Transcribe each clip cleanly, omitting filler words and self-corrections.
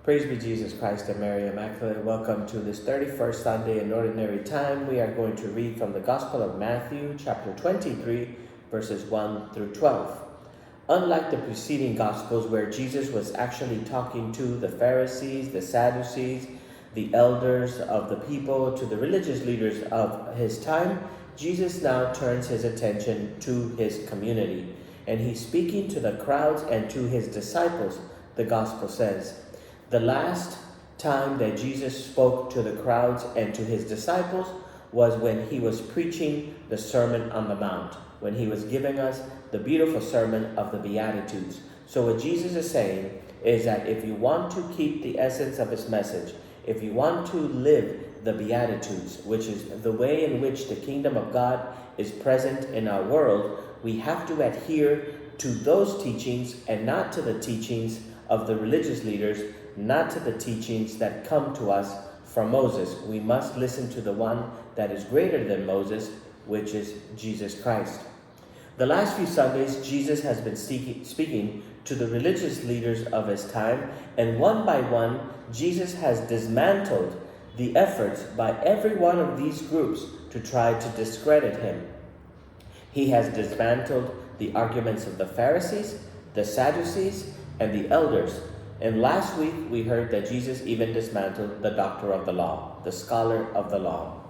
Praise be Jesus Christ and Mary Immaculate. Welcome to this 31st Sunday in Ordinary Time. We are going to read from the Gospel of Matthew, chapter 23, verses 1 through 12. Unlike the preceding Gospels, where Jesus was actually talking to the Pharisees, the Sadducees, the elders of the people, to the religious leaders of his time, Jesus now turns his attention to his community. And he's speaking to the crowds and to his disciples, the Gospel says. The last time that Jesus spoke to the crowds and to his disciples was when he was preaching the Sermon on the Mount, when he was giving us the beautiful sermon of the Beatitudes. So what Jesus is saying is that if you want to keep the essence of his message, if you want to live the Beatitudes, which is the way in which the kingdom of God is present in our world, we have to adhere to those teachings and not to the teachings of the religious leaders, not to the teachings that come to us from Moses. We must listen to the one that is greater than Moses, which is Jesus Christ. The last few Sundays, Jesus has been speaking to the religious leaders of his time, and one by one, Jesus has dismantled the efforts by every one of these groups to try to discredit him. He has dismantled the arguments of the Pharisees, the Sadducees, and the elders. And last week, we heard that Jesus even dismantled the doctor of the law, the scholar of the law.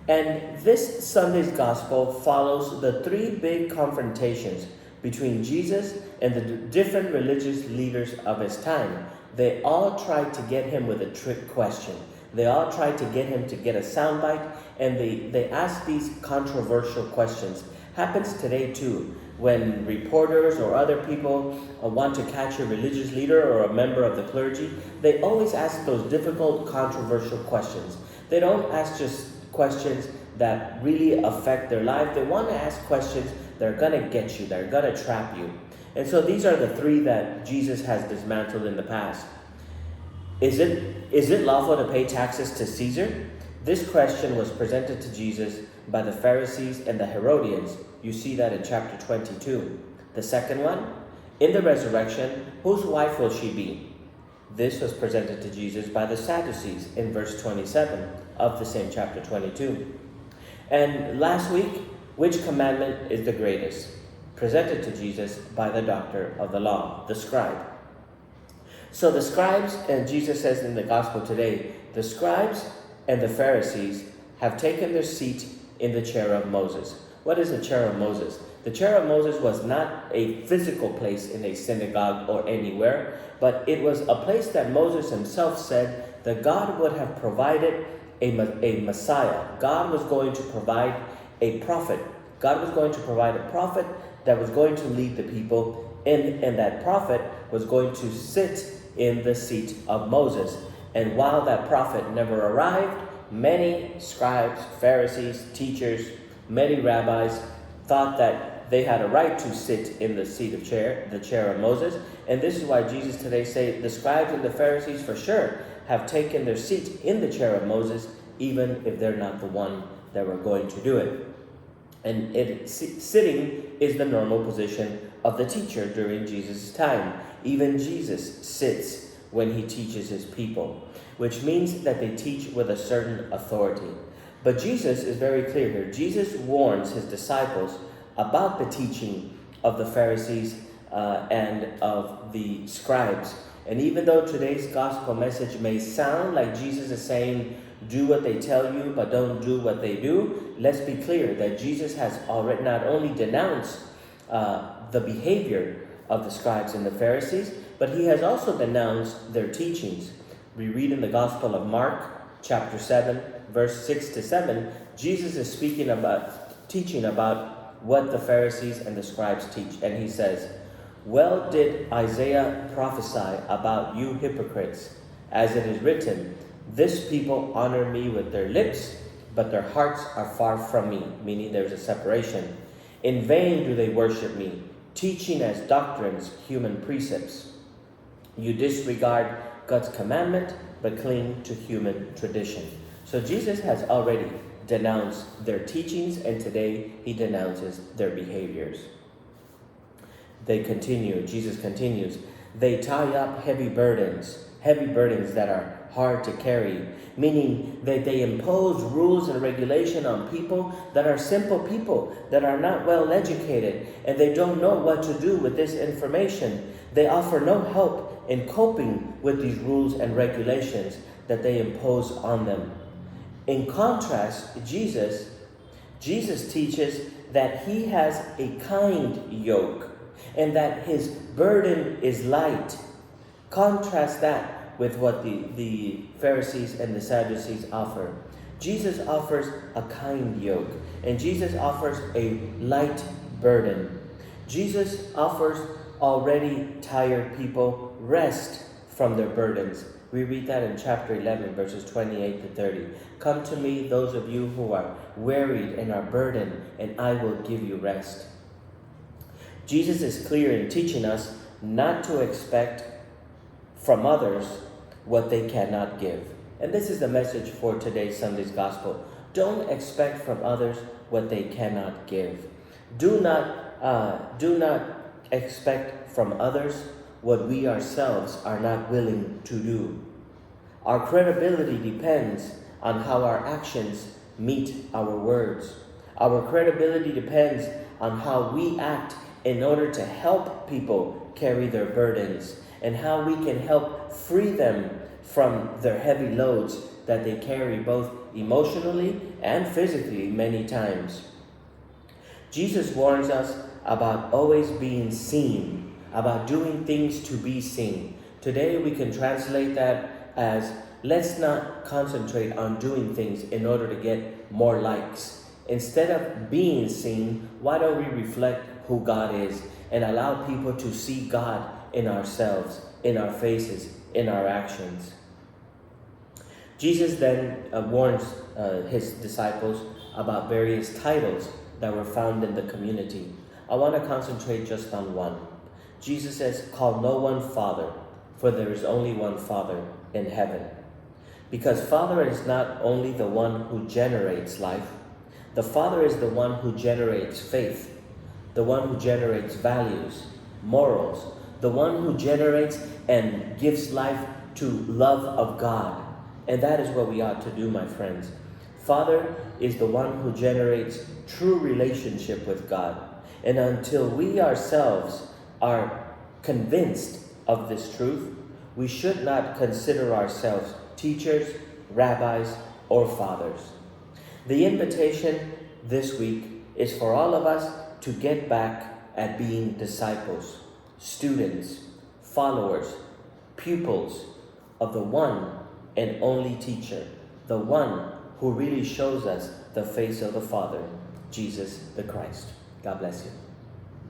And this Sunday's gospel follows the three big confrontations between Jesus and the different religious leaders of his time. They all tried to get him with a trick question. They all tried to get him to get a soundbite, and they asked these controversial questions. Happens today too. When reporters or other people want to catch a religious leader or a member of the clergy, they always ask those difficult, controversial questions. They don't ask just questions that really affect their life. They want to ask questions that are going to get you, that are going to trap you. And so these are the three that Jesus has dismantled in the past. Is it lawful to pay taxes to Caesar? This question was presented to Jesus by the Pharisees and the Herodians. You see that in chapter 22. The second one, in the resurrection, whose wife will she be? This was presented to Jesus by the Sadducees in verse 27 of the same chapter 22. And last week, which commandment is the greatest? Presented to Jesus by the doctor of the law, the scribe. So the scribes, and Jesus says in the gospel today, the scribes and the Pharisees have taken their seat in the chair of Moses. What is the chair of Moses? The chair of Moses was not a physical place in a synagogue or anywhere, but it was a place that Moses himself said that God would have provided a Messiah. God was going to provide a prophet. God was going to provide a prophet that was going to lead the people, and that prophet was going to sit in the seat of Moses. And while that prophet never arrived, many scribes, Pharisees, teachers, many rabbis thought that they had a right to sit in the chair of Moses. And this is why Jesus today say the scribes and the Pharisees for sure have taken their seat in the chair of Moses, even if they're not the one that were going to do it. And sitting is the normal position of the teacher during Jesus' time. Even Jesus sits when he teaches his people, which means that they teach with a certain authority. But Jesus is very clear here. Jesus warns his disciples about the teaching of the Pharisees and of the scribes. And even though today's gospel message may sound like Jesus is saying, do what they tell you, but don't do what they do, let's be clear that Jesus has already not only denounced the behavior of the scribes and the Pharisees, but he has also denounced their teachings. We read in the Gospel of Mark, chapter 7, verse 6 to 7, Jesus is teaching about what the Pharisees and the scribes teach. And he says, well did Isaiah prophesy about you hypocrites, as it is written, this people honor me with their lips, but their hearts are far from me, meaning there's a separation. In vain do they worship me, teaching as doctrines human precepts. You disregard God's commandment, but cling to human tradition. So Jesus has already denounced their teachings, and today he denounces their behaviors. Jesus continues, they tie up heavy burdens, heavy burdens that are hard to carry, meaning that they impose rules and regulation on people that are simple people, that are not well educated, and they don't know what to do with this information. They offer no help in coping with these rules and regulations that they impose on them. In contrast, Jesus teaches that he has a kind yoke and that his burden is light. Contrast that with what the Pharisees and the Sadducees offer. Jesus offers a kind yoke, and Jesus offers a light burden. Jesus offers already tired people rest from their burdens. We read that in chapter 11, verses 28 to 30. Come to me, those of you who are wearied and are burdened, and I will give you rest. Jesus is clear in teaching us not to expect from others what they cannot give. And this is the message for today's Sunday's Gospel. Don't expect from others what they cannot give. Do not expect from others what we ourselves are not willing to do. Our credibility depends on how our actions meet our words. Our credibility depends on how we act in order to help people carry their burdens, and how we can help free them from their heavy loads that they carry both emotionally and physically many times. Jesus warns us about always being seen, about doing things to be seen. Today we can translate that as, let's not concentrate on doing things in order to get more likes. Instead of being seen, why don't we reflect who God is and allow people to see God in ourselves, in our faces, in our actions. Jesus then warns his disciples about various titles that were found in the community. I want to concentrate just on one. Jesus says, call no one Father, for there is only one Father in heaven. Because Father is not only the one who generates life, the Father is the one who generates faith, the one who generates values, morals, the one who generates and gives life to love of God. And that is what we ought to do, my friends. Father is the one who generates true relationship with God. And until we ourselves are convinced of this truth, we should not consider ourselves teachers, rabbis, or fathers. The invitation this week is for all of us to get back at being disciples, students, followers, pupils of the one and only teacher, the one who really shows us the face of the Father, Jesus the Christ. God bless you.